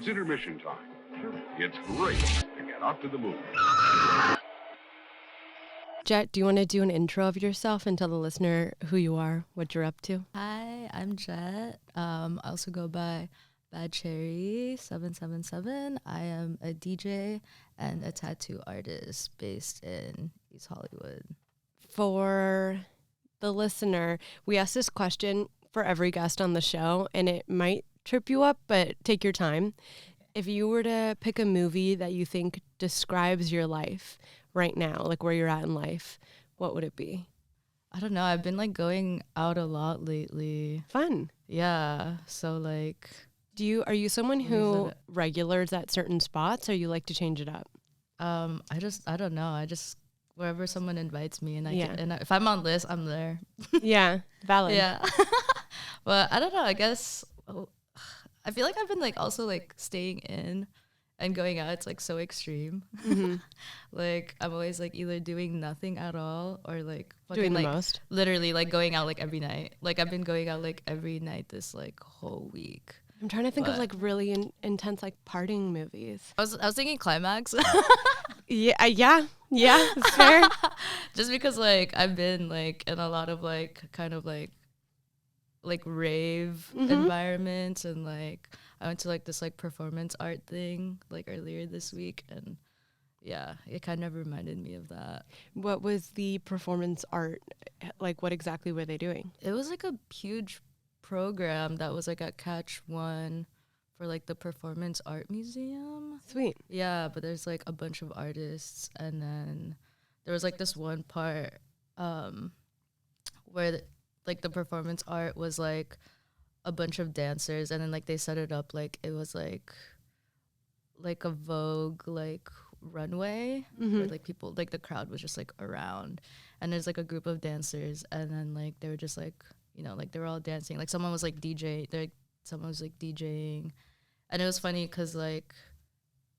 It's intermission time. It's great to get out to the movies. Jet, do you want to do an intro of yourself and tell the listener who you are, what you're up to? Hi, I'm Jet. I also go by Badcherry777. I am a DJ and a tattoo artist based in East Hollywood. For the listener, we ask this question for every guest on the show, and it might trip you up, but take your time. If you were to pick a movie that you think describes your life right now, like where you're at in life, what would it be? I don't know. I've been like going out a lot lately. Fun. Yeah. So like, Are you someone who regulars at certain spots, or you like to change it up? I don't know. I just wherever someone invites me, and if I'm on list, I'm there. Yeah, valid. Yeah. But I don't know. I guess I feel like I've been like also like staying in and going out. It's like so extreme. Mm-hmm. Like I'm always like either doing nothing at all or like Doing the like most. literally like going out like every night. Like I've been going out like every night this like whole week. I'm trying to think of like really intense like partying movies. I was thinking Climax. Yeah, it's fair. Just because like I've been like in a lot of like kind of like rave environments, and like I went to like this like performance art thing like earlier this week, and yeah, it kind of reminded me of that. What was the performance art? Like, what exactly were they doing? It was like a huge program that was like at Catch One for like the Performance Art Museum. Sweet. Yeah, but there's like a bunch of artists, and then there was like this one part where like the performance art was like a bunch of dancers, and then like they set it up like it was like a Vogue like runway where like people like the crowd was just like around, and there's like a group of dancers, and then like they were just like, you know, like they were all dancing, like someone was like someone was like DJing, and it was funny because like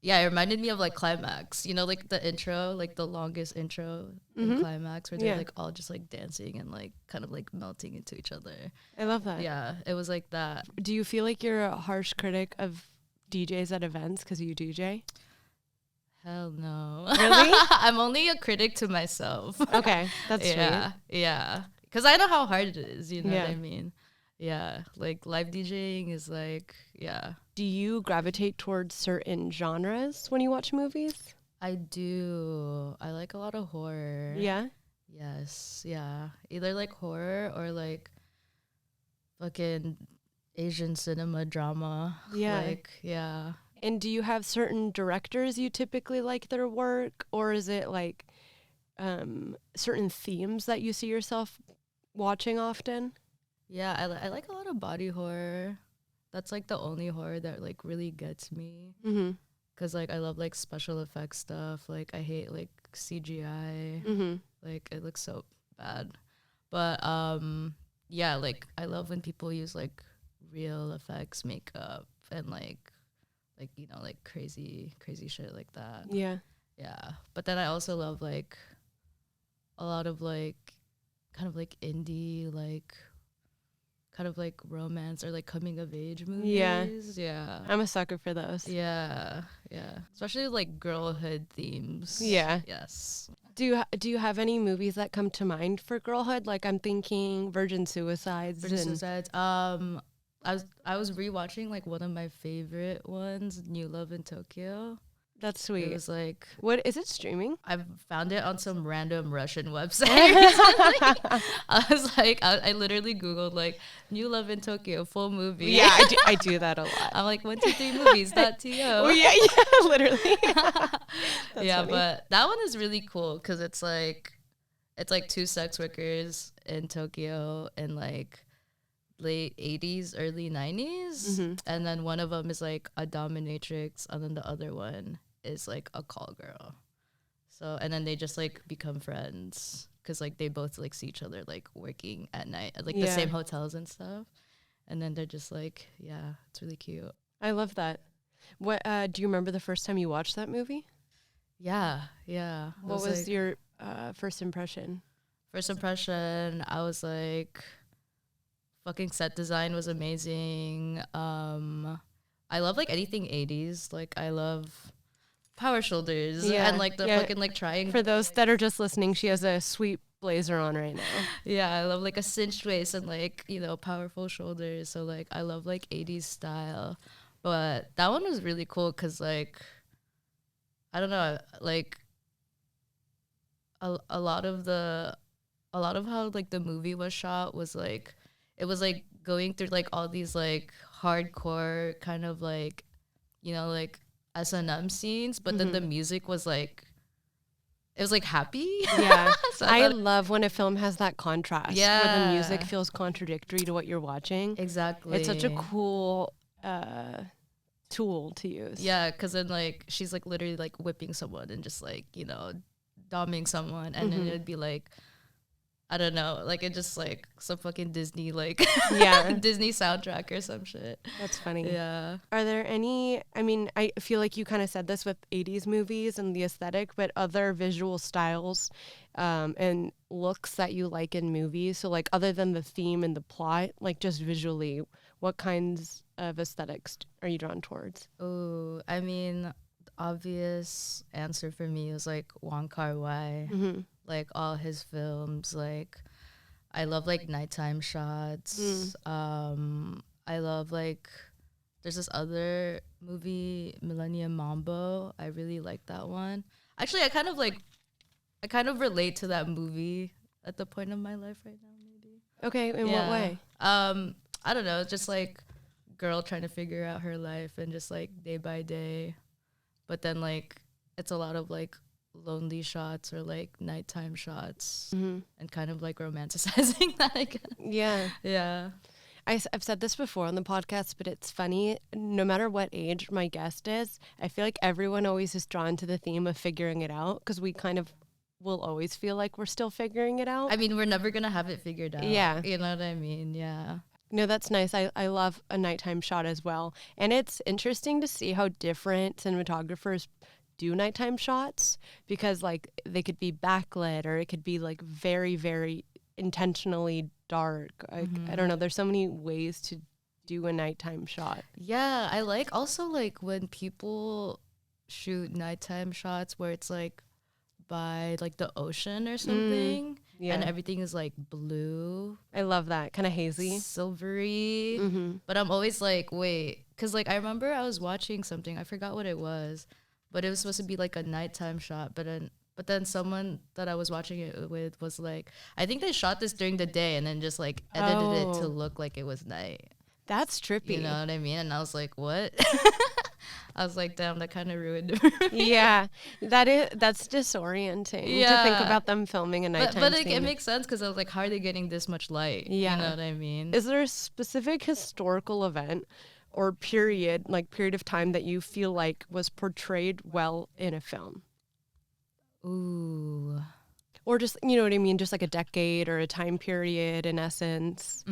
yeah, it reminded me of like Climax, you know, like the intro, like the longest intro in Climax, where they're like all just like dancing and like kind of like melting into each other. I love that. Yeah, it was like that. Do you feel like you're a harsh critic of DJs at events because you DJ? Hell no. Really? I'm only a critic to myself. Okay, that's yeah, sweet. Yeah. Because I know how hard it is, you know Yeah. what I mean? Yeah, like live DJing is like, yeah. Do you gravitate towards certain genres when you watch movies? I do. I like a lot of horror. Yeah. Yes, yeah. Either like horror or like fucking Asian cinema drama. Yeah. Like, yeah. And do you have certain directors you typically like their work, or is it like certain themes that you see yourself watching often? Yeah, I like a lot of body horror. That's like the only horror that like really gets me. Mm-hmm. Cause like I love like special effects stuff. Like I hate like CGI. Mm-hmm. Like it looks so bad. But yeah, like I love when people use like real effects, makeup, and like you know, like crazy shit like that. Yeah. Yeah. But then I also love like a lot of like kind of like indie, like kind of like romance or like coming of age movies. Yeah. I'm a sucker for those. Yeah. Especially like girlhood themes. Yeah. Yes. Do you have any movies that come to mind for girlhood? Like I'm thinking Virgin Suicides. I was rewatching like one of my favorite ones, New Love in Tokyo. That's sweet. It was like, what is it streaming? I found it on some random Russian website. I was like, I literally Googled like New Love in Tokyo full movie. Yeah, I do that a lot. I'm like 123movies.to. Oh yeah, literally. Yeah, funny. but that one is really cool because it's like two sex workers in Tokyo in like late 80s, early 90s, and then one of them is like a dominatrix, and then the other one is like a call girl. So and then they just like become friends because like they both like see each other like working at night at like the same hotels and stuff, and then they're just like, yeah, it's really cute. I love that. What do you remember the first time you watched that movie? Yeah. What was your first impression? First impression, I was like, fucking set design was amazing. I love like anything 80s. Like I love power shoulders Yeah, and like the yeah. fucking like triangle. For those that are just listening, she has a sweet blazer on right now. Yeah, I love like a cinched waist and like, you know, powerful shoulders. So like I love like 80s style. But that one was really cool because like I don't know, like a lot of how like the movie was shot was like it was like going through like all these like hardcore kind of like, you know, like S&M scenes, but then the music was like it was like happy. Yeah. So I thought- love when a film has that contrast where the Yeah. music feels contradictory to what you're watching. exactly. It's such a cool tool to use. Yeah, because then like she's like literally like whipping someone and just like, you know, doming someone, and then it'd be like, I don't know, like it just like some fucking Disney like Yeah. Disney soundtrack or some shit. That's funny. Yeah. Are there any, I mean, I feel like you kind of said this with 80s movies and the aesthetic, but other visual styles and looks that you like in movies? So like other than the theme and the plot, like just visually, what kinds of aesthetics are you drawn towards? Oh, I mean, the obvious answer for me was like Wong Kar-wai. Like all his films, like I love like nighttime shots. I love like there's this other movie, Millennium Mambo. I really like that one. Actually, I kind of relate to that movie at the point of my life right now, maybe. Okay, in what way? I don't know, just like girl trying to figure out her life and just like day by day. But then like it's a lot of like lonely shots or like nighttime shots and kind of like romanticizing that, I guess. Yeah. Yeah. I've said this before on the podcast, but it's funny. No matter what age my guest is, I feel like everyone always is drawn to the theme of figuring it out because we kind of will always feel like we're still figuring it out. I mean, we're never going to have it figured out. Yeah. You know what I mean? Yeah. No, that's nice. I love a nighttime shot as well. And it's interesting to see how different cinematographers do nighttime shots because like they could be backlit or it could be like very, very intentionally dark. Like, I don't know. There's so many ways to do a nighttime shot. Yeah. I like also like when people shoot nighttime shots where it's like by like the ocean or something. Yeah. And everything is like blue, I love that. Kind of hazy. silvery. But I'm always like, wait, because like I remember I was watching something, I forgot what it was, but it was supposed to be like a nighttime shot. But then someone that I was watching it with was like, I think they shot this during the day and then just like edited it to look like it was night. That's trippy. You know what I mean? And I was like, what? I was like, damn, that kind of ruined it for me. Yeah, that's disorienting to think Yeah. about them filming a nighttime But like, scene. it makes sense because I was like, how are they getting this much light? Yeah. You know what I mean? Is there a specific historical event or period of time that you feel like was portrayed well in a film? Ooh. Or just, you know what I mean? Just like a decade or a time period in essence.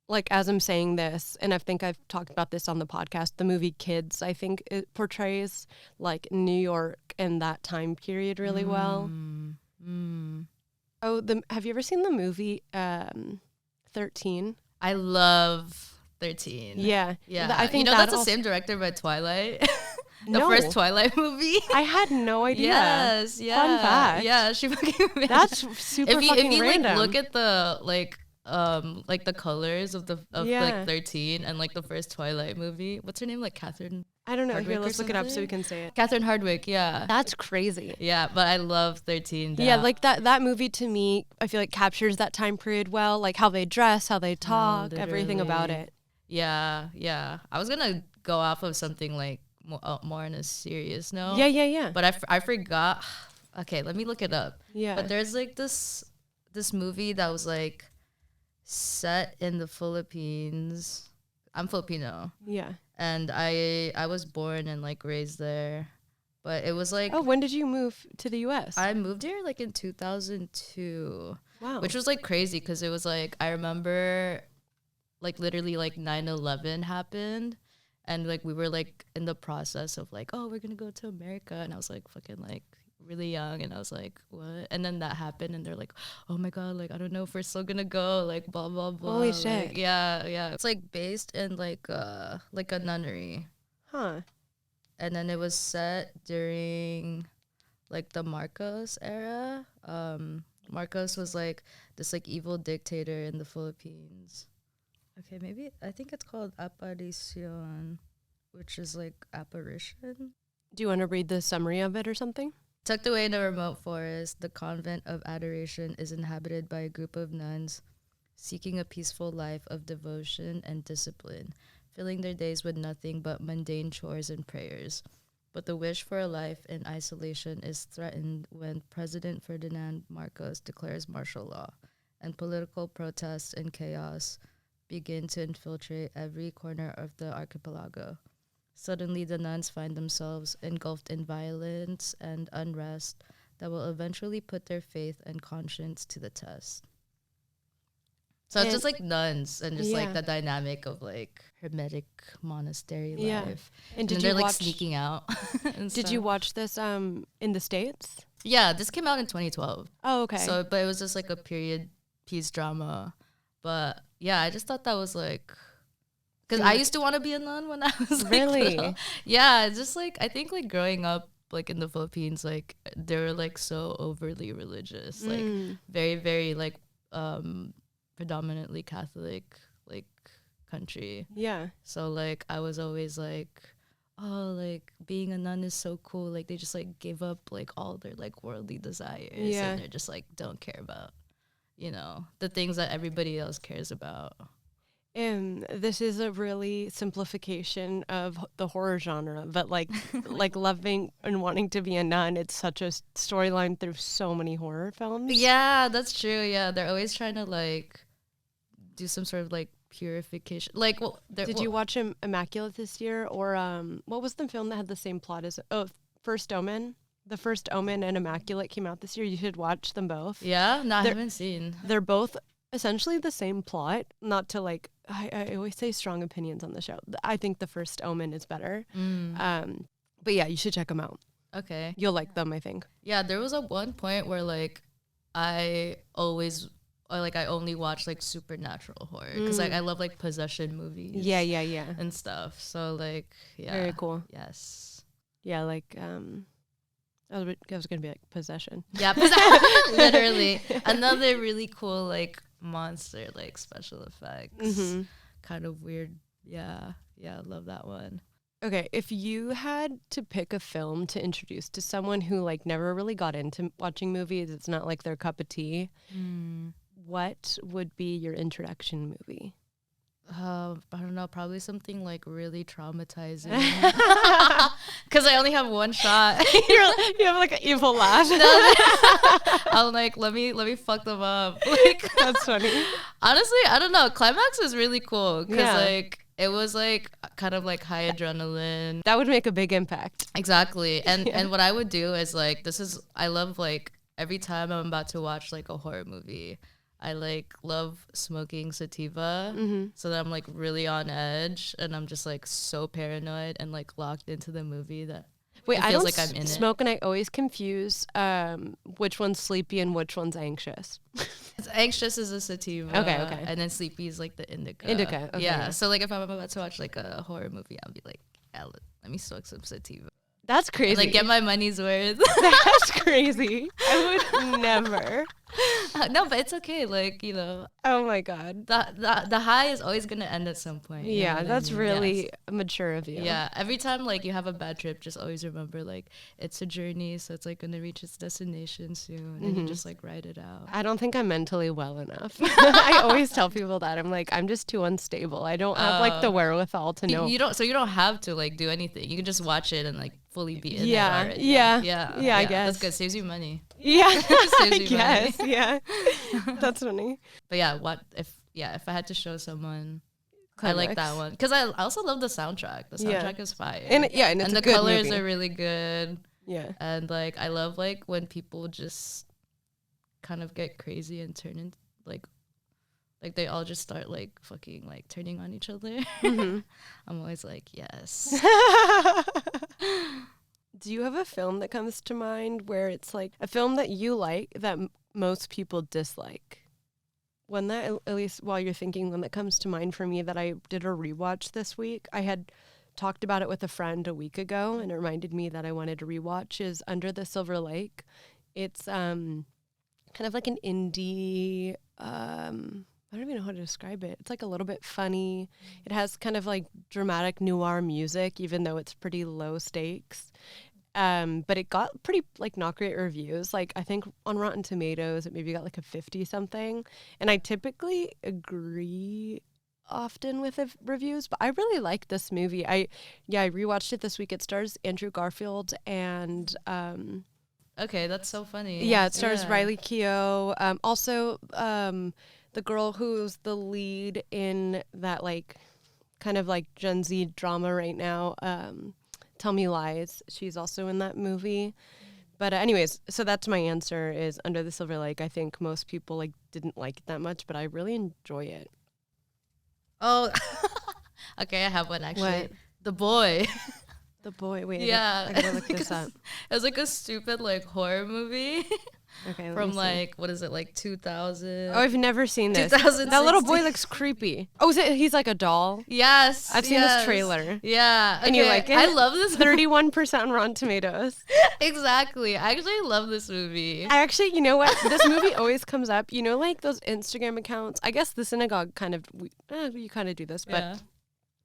Like as I'm saying this, and I think I've talked about this on the podcast, the movie Kids, I think it portrays like New York and that time period really well. Oh, have you ever seen the movie 13? I love 13. Yeah. Yeah. I think you know, that that's the also- same director by Twilight. The No. first Twilight movie. I had no idea. Yes. Yeah. Fun fact. Yeah. She fucking made That's super if you fucking random. like look at the like the colors of Yeah. like 13 and like the first Twilight movie. What's her name? Like Catherine I don't know. Hardwick Here, or let's look it up so we something? can say it. Catherine Hardwick, yeah. That's crazy. Yeah, but I love 13. Yeah, like that movie to me, I feel like captures that time period well, like how they dress, how they talk, everything about literally. it. Yeah. I was gonna go off of something like more on a serious note. Yeah. But I forgot. Okay, let me look it up. Yeah. But there's like this movie that was like set in the Philippines. I'm Filipino, Yeah. and I was born and like raised there. But it was like Oh, when did you move to the U.S.? I moved here like in 2002. Wow. Which was like crazy because it was like I remember like literally like 9/11 happened and like we were like in the process of like, oh, we're gonna go to America, and I was like fucking like really young, and I was like, what? And then that happened, and they're like, oh my god, like I don't know if we're still gonna go, like blah blah blah. Holy like, shit. yeah. It's like based in like a nunnery, Huh. and then it was set during like the Marcos era. Marcos was like this like evil dictator in the Philippines. Okay, maybe I think it's called Aparición, which is like apparition. Do you want to read the summary of it or something? Tucked away in a remote forest, the convent of adoration is inhabited by a group of nuns seeking a peaceful life of devotion and discipline, filling their days with nothing but mundane chores and prayers. But the wish for a life in isolation is threatened when President Ferdinand Marcos declares martial law, and political protests and chaos begin to infiltrate every corner of the archipelago. Suddenly, the nuns find themselves engulfed in violence and unrest that will eventually put their faith and conscience to the test. So it's just like nuns and just like the dynamic of like hermetic monastery life. And did they're like sneaking out. Did you watch this in the States? Yeah, this came out in 2012. Oh, okay. So, but it was just like a period piece drama. But yeah, I just thought that was like, because I used to want to be a nun when I was like little. Yeah, it's just like I think like growing up like in the Philippines, like they were like so overly religious, like very very like predominantly Catholic like country. Yeah. So like I was always like, oh, like being a nun is so cool. Like they just like give up like all their like worldly desires, and they're just like don't care about, you know, the things that everybody else cares about. This is a really simplification of the horror genre, but like like loving and wanting to be a nun, it's such a storyline through so many horror films. Yeah, that's true. Yeah, they're always trying to like do some sort of like purification. Like, did you watch Immaculate this year, or what was the film that had the same plot as First Omen? The First Omen and Immaculate came out this year. You should watch them both. Yeah, no, I haven't seen. They're both essentially the same plot. Not to like, I always say strong opinions on the show. I think The First Omen is better. But yeah, you should check them out. Okay, you'll like them, I think. Yeah, there was one point where like I only watch like supernatural horror because like I love like possession movies. Yeah, and stuff. So like, yeah, very cool. Yes. Yeah, like I was gonna be like possession. Yeah, literally another really cool like monster like special effects. Kind of weird. Yeah, I love that one. Okay, if you had to pick a film to introduce to someone who like never really got into watching movies, it's not like their cup of tea, what would be your introduction movie? I don't know, probably something like really traumatizing. Because I only have one shot. You have like an evil laugh. I'm like, let me fuck them up. Like, that's funny. Honestly, I don't know. Climax is really cool because like it was like kind of like high adrenaline. That would make a big impact. Exactly. And what I would do is like I love like every time I'm about to watch like a horror movie, I like love smoking sativa so that I'm like really on edge and I'm just like so paranoid and like locked into the movie that it feels like I'm in smoke, and I always confuse which one's sleepy and which one's anxious. Anxious is a sativa. Okay. And then sleepy is like the indica. Okay. Yeah. So like if I'm about to watch like a horror movie, I'll be like, let me smoke some sativa. That's crazy. And, like get my money's worth. That's crazy. I would never. No, but it's okay. Like, you know. Oh my God. The high is always gonna end at some point. Yeah, that's really mature of you. Yeah. Every time like you have a bad trip, just always remember like it's a journey, so it's like gonna reach its destination soon, and you just like ride it out. I don't think I'm mentally well enough. I always tell people that. I'm like, I'm just too unstable. I don't have like the wherewithal to know. You don't have to like do anything. You can just watch it and like fully be in it already. Yeah, I guess. That's good. Saves you money. Yeah, Saves you money. Money. Yeah. That's funny. But yeah, if I had to show someone, Climax. I like that one because I also love the soundtrack. The soundtrack is fire. And it's the colors are really good. Yeah. And like I love like when people just kind of get crazy and turn into like they all just start like fucking like turning on each other. I'm always like, yes. Do you have a film that comes to mind where it's like a film that you like that most people dislike? One that, at least while you're thinking, one that comes to mind for me that I did a rewatch this week. I had talked about it with a friend a week ago, and it reminded me that I wanted to rewatch, is Under the Silver Lake. It's kind of like an indie, I don't even know how to describe it. It's like a little bit funny. It has kind of like dramatic noir music, even though it's pretty low stakes. But it got pretty like not great reviews. Like I think on Rotten Tomatoes, it maybe got like a 50 something. And I typically agree often with the reviews, but I really like this movie. I rewatched it this week. It stars Andrew Garfield and Okay, that's so funny. yeah, it stars Riley Keough. Also, the girl who's the lead in that like kind of like Gen Z drama right now, Tell Me Lies. She's also in that movie. But anyways, so that's my answer is Under the Silver Lake. I think most people like didn't like it that much, but I really enjoy it. Oh, okay, I have one actually. What? The Boy. The Boy, wait, Yeah. I gotta look this up. It was like a stupid like horror movie Okay, let me from see. like, what is it, like 2000? Oh, I've never seen this. 2016. That little boy looks creepy. Oh, is it? He's like a doll. Yes. I've seen yes. this trailer. Yeah. And you okay, like it? I love this movie. 31% on Rotten Tomatoes. Exactly. I actually love this movie. I actually, you know what? This movie always comes up. You know, like those Instagram accounts. I guess the synagogue kind of, you kind of do this, but Yeah.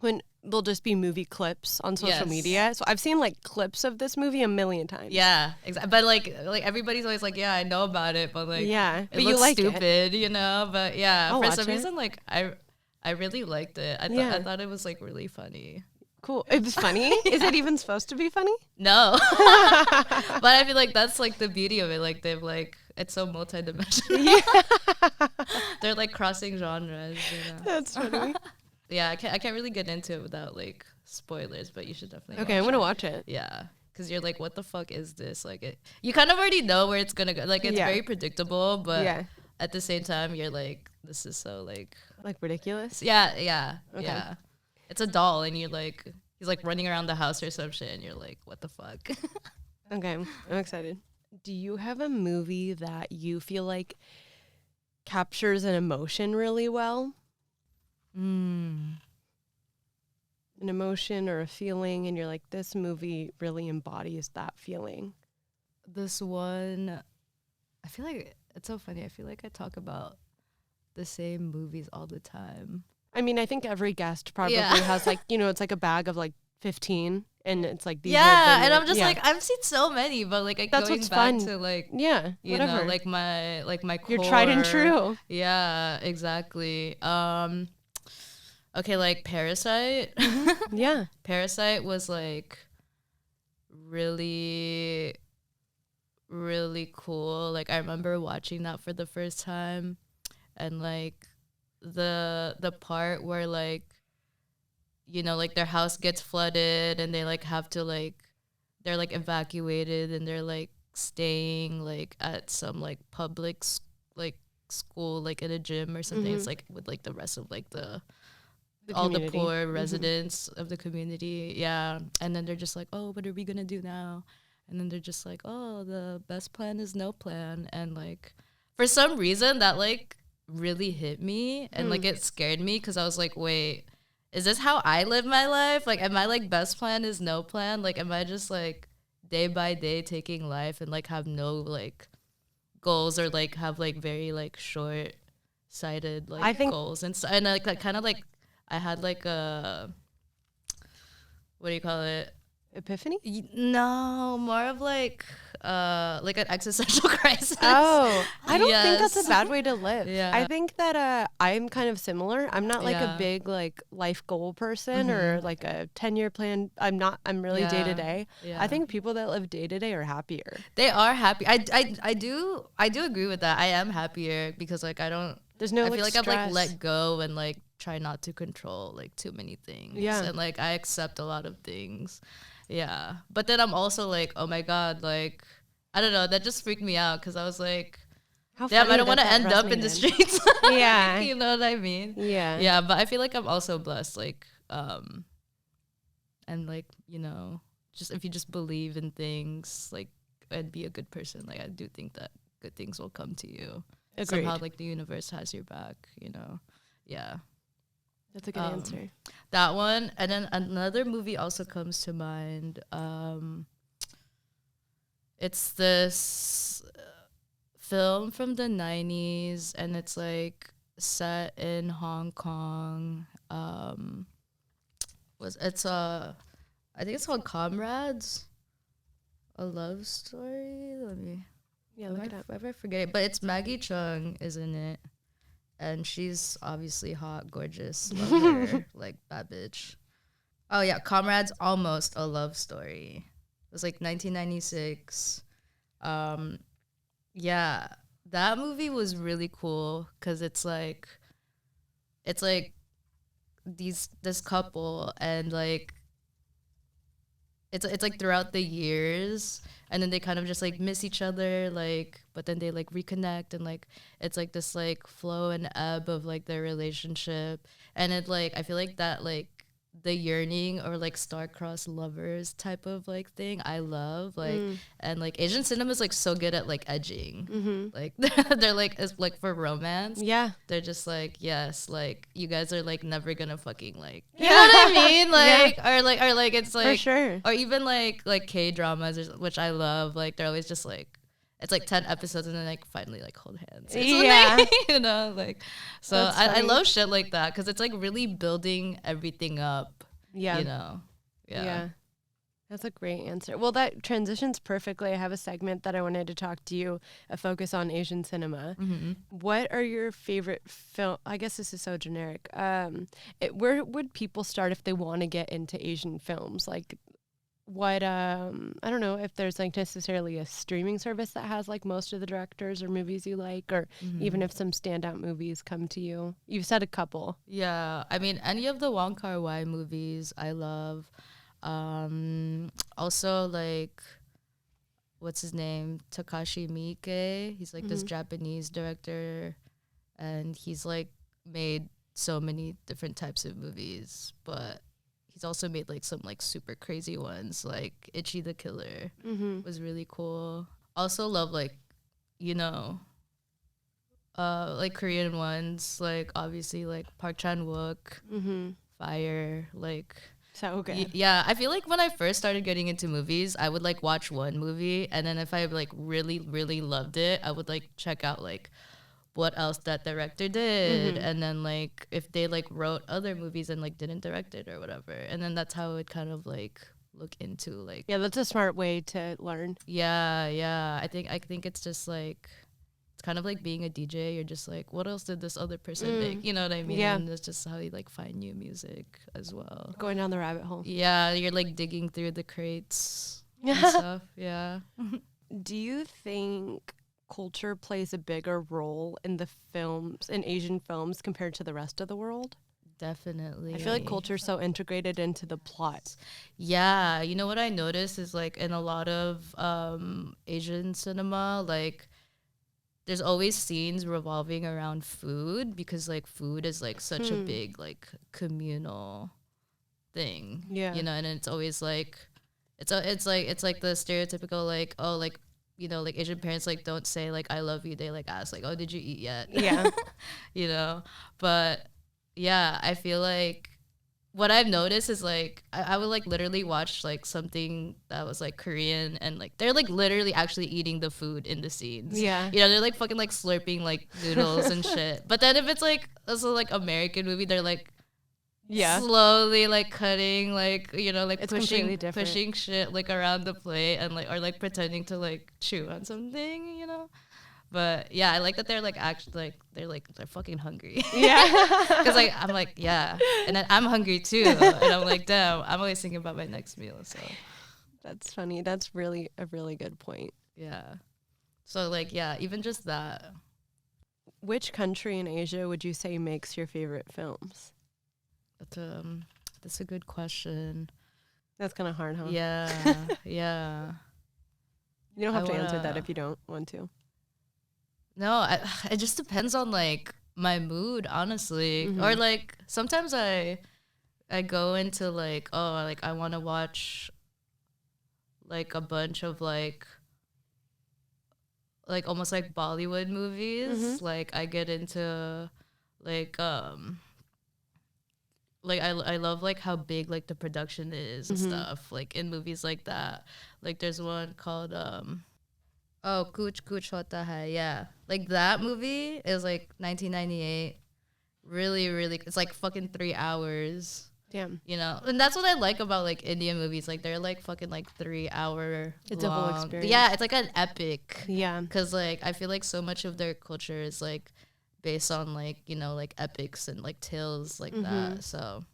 when there'll just be movie clips on social Yes. media. So I've seen like clips of this movie a million times. Yeah, exactly. But like everybody's always like, yeah, I know about it, but like, Yeah, it but you looks like it. stupid, you know. But yeah, I'll for watch some it. reason, like I really liked it. I Yeah. thought it was like really funny. Cool. It was funny. Is it even supposed to be funny? No, but I feel like that's like the beauty of it. Like they've like it's so multidimensional. Yeah. They're like crossing genres. You know? That's funny. Yeah, I can't really get into it without like spoilers, but you should definitely. Okay, I'm watch gonna it. watch it. Yeah, because you're like, what the fuck is this? Like, you kind of already know where it's gonna go. Like, it's Yeah. very predictable, but Yeah. at the same time, you're like, this is so like, Like ridiculous. yeah. Okay. It's a doll, and you're like, he's like running around the house or some shit, and you're like, what the fuck? Okay, I'm excited. Do you have a movie that you feel like captures an emotion really well? An emotion or a feeling, and you're like, this movie really embodies that feeling. This one, I feel like it's so funny. I feel like I talk about the same movies all the time. I mean, I think every guest probably Yeah. has like, you know, it's like a bag of like 15, and it's like these. are Yeah, the, and I'm just yeah. like, I've seen so many, but like That's going what's back fun. to like, Yeah, you whatever. know, like my core. You're tried and true. Yeah, exactly. Okay, like Parasite. Yeah. Parasite was like really, really cool. Like I remember watching that for the first time, and like the part where like, you know, like their house gets flooded and they like have to like, they're like evacuated and they're like staying like at some like public like school, like in a gym or something. It's like with like the rest of like the all the community. poor residents of the community. Yeah. And then they're just like, oh, what are we gonna do now? And then they're just like, oh, the best plan is no plan. And like for some reason that like really hit me and like it scared me because I was like, wait, is this how I live my life? Like, am I like best plan is no plan? Like, am I just like day by day taking life and like have no like goals or like have like very like short sighted like I think- goals and so and like kind of like I had like a what do you call it? Epiphany? No, more of like an existential crisis. Oh, I don't think that's Yes. a bad way to live. Yeah. I think that I'm kind of similar. I'm not like Yeah. a big like life goal person or like a 10-year plan. I'm really Yeah. day to day. Yeah. I think people that live day to day are happier. They are happy. I do agree with that. I am happier because like I don't There's no I like feel like I've like stress. let go and like try not to control like too many things. Yeah. And like I accept a lot of things. Yeah. But then I'm also like, oh my God, like I don't know, that just freaked me out because I was like, How damn, I funny don't want to that end up in the resonated. streets. Yeah. You know what I mean? Yeah. Yeah, but I feel like I'm also blessed, like, and like, you know, just if you just believe in things like and be a good person, like I do think that good things will come to you. Agreed. Somehow like the universe has your back, you know. Yeah. That's a good answer. That one. And then another movie also comes to mind. It's this film from the 90s, and it's like set in Hong Kong. I think it's called Comrades, a love story. Look it up. I forget it, but it's Maggie Chung is in it, and she's obviously hot, gorgeous, love her, like bad bitch. Oh yeah, Comrades, almost a love story. It was like 1996. Yeah, that movie was really cool because it's like this couple, and like it's like throughout the years, and then they kind of just like miss each other, like, but then they like reconnect, and like it's like this like flow and ebb of like their relationship. And it like I feel like that like the yearning or like star-crossed lovers type of like thing I love, like, and like Asian cinema is like so good at like edging, like they're like, it's like for romance, they're just like, yes, like you guys are like never gonna fucking like, you know what I mean, like, or like it's like, for sure. or even like K-dramas, which I love, like they're always just like, it's like 10 episodes and then like finally like hold hands. You know, like, so I love shit like that because it's like really building everything up. Yeah. You know? Yeah. That's a great answer. Well, that transitions perfectly. I have a segment that I wanted to talk to you, a focus on Asian cinema. What are your favorite film? I guess this is so generic. Where would people start if they want to get into Asian films? Like, what I don't know if there's like necessarily a streaming service that has like most of the directors or movies you like, or even if some standout movies come to you. You've said a couple. Yeah, I mean any of the Wong Kar-wai movies I love. Also like, what's his name, Takashi Miike, he's like this Japanese director, and he's like made so many different types of movies, but he's also made like some like super crazy ones, like Itchy the Killer was really cool. Also love like, you know, like Korean ones, like obviously like Park Chan-wook, Fire, like so good. Yeah, I feel like when I first started getting into movies, I would like watch one movie, and then if I like really really loved it, I would like check out like what else that director did, and then like if they like wrote other movies and like didn't direct it or whatever, and then that's how I would kind of like look into like, yeah, that's a smart way to learn. I think it's just like, it's kind of like being a DJ. You're just like, what else did this other person make, you know what I mean? And that's just how you like find new music as well, going down the rabbit hole. You're like digging through the crates and stuff. Do you think culture plays a bigger role in the films, in Asian films, compared to the rest of the world? Definitely. I feel like culture's so integrated into the plot. Yeah, you know what I noticed is like in a lot of Asian cinema, like there's always scenes revolving around food, because like food is like such a big like communal thing. You know, and it's always like it's like the stereotypical like, oh, like, you know, like Asian parents like don't say like I love you, they like ask like, oh, did you eat yet? You know, but yeah, I feel like what I've noticed is like I would like literally watch like something that was like Korean, and like they're like literally actually eating the food in the scenes. You know, they're like fucking like slurping like noodles and shit. But then if it's like also like American movie, they're like slowly like cutting, like, you know, like it's pushing shit like around the plate, and like, or like pretending to like chew on something, you know. But yeah, I like that they're like actually like they're fucking hungry. Because like I'm like, yeah, and then I'm hungry too, and I'm like, damn, I'm always thinking about my next meal. So that's funny. That's really a really good point. Yeah. So like, yeah, even just that. Which country in Asia would you say makes your favorite films? That's a good question. That's kind of hard, huh? Yeah. You don't have to answer that if you don't want to. No, it just depends on like my mood, honestly. Or like sometimes I go into like, oh, like I want to watch like a bunch of like almost like Bollywood movies. Like I get into like like I love like how big like the production is and stuff like in movies like that. Like there's one called oh Kuch Kuch Hota Hai, yeah. Like that movie is like 1998. Really, really, it's like fucking 3 hours. Damn. You know, and that's what I like about like Indian movies. Like they're like fucking like 3 hour. It's long. a whole experience. Yeah, it's like an epic. Yeah. Cause like I feel like so much of their culture is like based on like, you know, like epics and like tales like that. So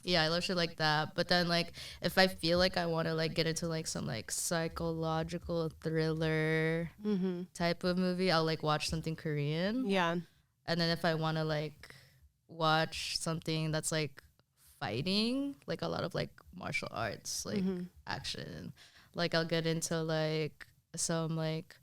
yeah, I love shit like that. But then like if I feel like I want to like get into like some like psychological thriller type of movie, I'll like watch something Korean. Yeah. And then if I want to like watch something that's like fighting, like a lot of like martial arts, like action, like I'll get into like some like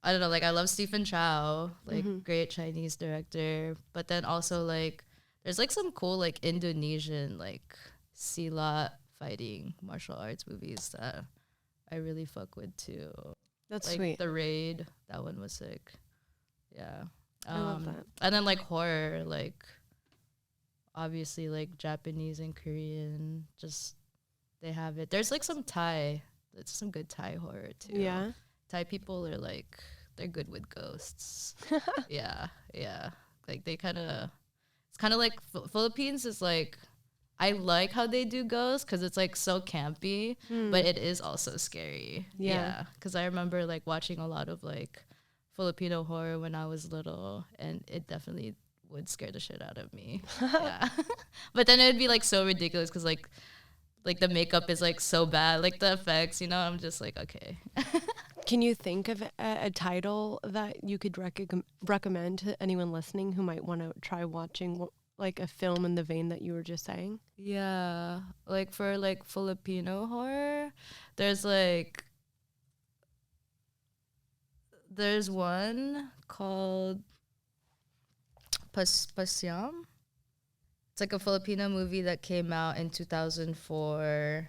I don't know, like I love Stephen Chow, like great Chinese director, but then also like there's like some cool like Indonesian like silat fighting martial arts movies that I really fuck with too. That's like sweet. The Raid, that one was sick. Yeah. I love that. And then like horror, like obviously like Japanese and Korean, just they have it. There's like some Thai, there's some good Thai horror too. Yeah. Thai people are like they're good with ghosts. yeah. Like they kind of, it's kind of like Philippines is like I like how they do ghosts because it's like so campy, but it is also scary. Yeah. Because I remember like watching a lot of like Filipino horror when I was little, and it definitely would scare the shit out of me. Yeah. But then it would be like so ridiculous because like the makeup is like so bad, like the effects, you know, I'm just like, okay. Can you think of a title that you could recommend to anyone listening who might want to try watching like a film in the vein that you were just saying? Yeah. Like for like Filipino horror, there's one called Pasiam. It's like a Filipino movie that came out in 2004.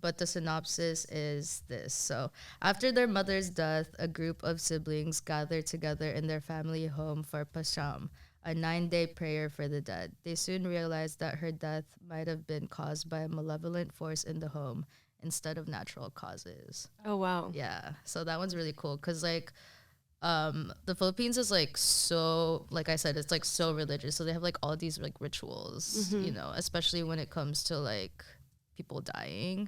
But the synopsis is this. So, after their mother's death, a group of siblings gather together in their family home for Pasiam, a 9-day prayer for the dead. They soon realize that her death might have been caused by a malevolent force in the home instead of natural causes. Oh, wow. Yeah. So that one's really cool because like the Philippines is like so, like I said, it's like so religious. So they have like all these like rituals, you know, especially when it comes to like people dying,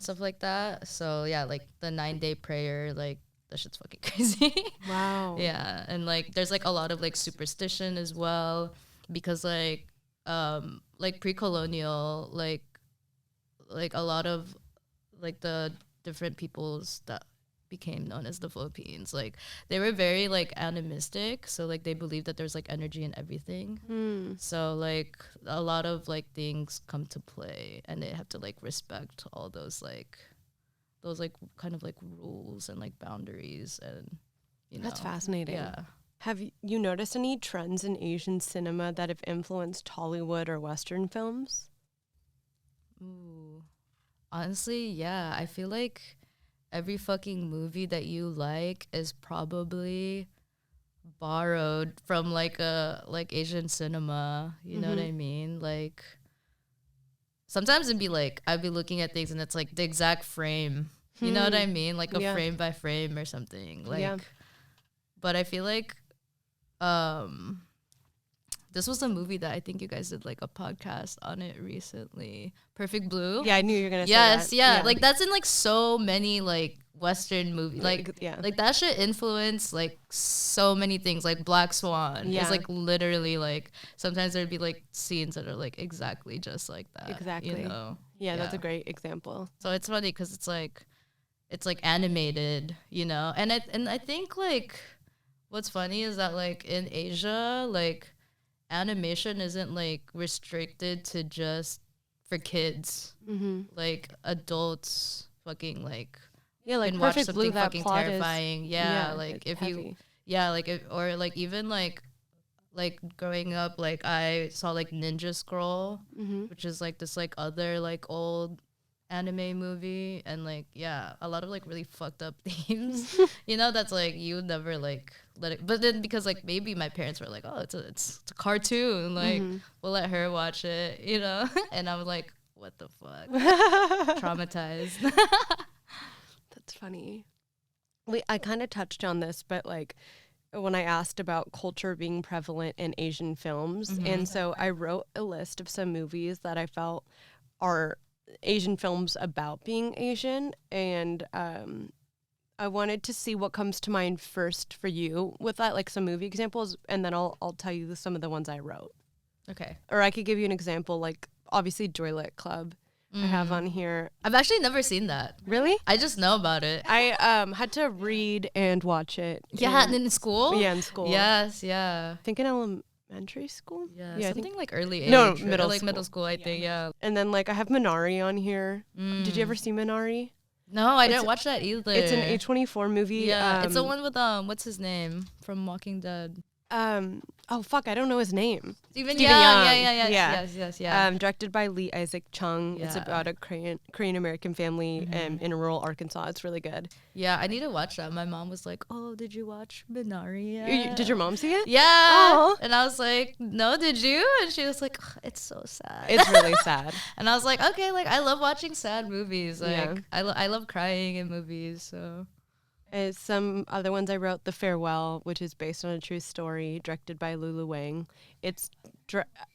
stuff like that. So yeah, like the 9-day prayer, like that shit's fucking crazy. Wow. Yeah. And like there's like a lot of like superstition as well because like pre-colonial, like a lot of like the different peoples that became known as the Philippines, like they were very like animistic, so like they believed that there's like energy in everything. So like a lot of like things come to play and they have to like respect all those like kind of like rules and like boundaries, and you know. That's fascinating. Yeah. Have you noticed any trends in Asian cinema that have influenced Hollywood or Western films? Ooh. Honestly, yeah. I feel like every fucking movie that you like is probably borrowed from like Asian cinema. You know what I mean? Like sometimes it'd be like I'd be looking at things and it's like the exact frame. You know what I mean? Like a frame by frame or something. Like but I feel like this was a movie that I think you guys did like a podcast on it recently. Perfect Blue. Yeah, I knew you were gonna say yes, that. yeah. Like that's in like so many like Western movies. Like yeah. that shit influenced like so many things. Like Black Swan. Yeah. It's like literally like sometimes there'd be like scenes that are like exactly just like that. Exactly. You know? Yeah, that's a great example. So it's funny because it's like animated, you know? And I think like what's funny is that like in Asia, like animation isn't like restricted to just for kids. Like adults fucking like like can watch Perfect something Blue, that fucking plot terrifying. Like if heavy. or like even like growing up, like I saw like Ninja Scroll, which is like this like other like old anime movie, and like a lot of like really fucked up themes. That's like you would never like let it. But then because like maybe my parents were like, oh, it's a cartoon, like we'll let her watch it, and I was like, what the fuck, traumatized. That's funny. I kind of touched on this, but like when I asked about culture being prevalent in Asian films, and so I wrote a list of some movies that I felt are Asian films about being Asian, and I wanted to see what comes to mind first for you with that, like some movie examples, and then I'll tell you some of the ones I wrote. Okay. Or I could give you an example, like obviously Joylet Club. I have on here. I've actually never seen that. Really? I just know about it. I had to read and watch it. Yeah, in school? Yeah, in school. Yes, yeah. I think in elementary school? Yeah, something like early age. No, middle school, I think, yeah. And then like I have Minari on here. Did you ever see Minari? No, I didn't watch that either. It's an A24 movie. Yeah, it's the one with what's his name from Walking Dead? Oh fuck, I don't know his name. Stephen Young. Yeah. Yes. Directed by Lee Isaac Chung. Yeah. It's about a Korean American family in rural Arkansas. It's really good. Yeah, I need to watch that. My mom was like, "Oh, did you watch Minari yet?" Did your mom see it? Yeah. Aww. And I was like, "No, did you?" And she was like, "It's so sad." It's really sad. And I was like, "Okay, like I love watching sad movies. Like Yeah. I love crying in movies." So. Some other ones I wrote, The Farewell, which is based on a true story, directed by Lulu Wang. It's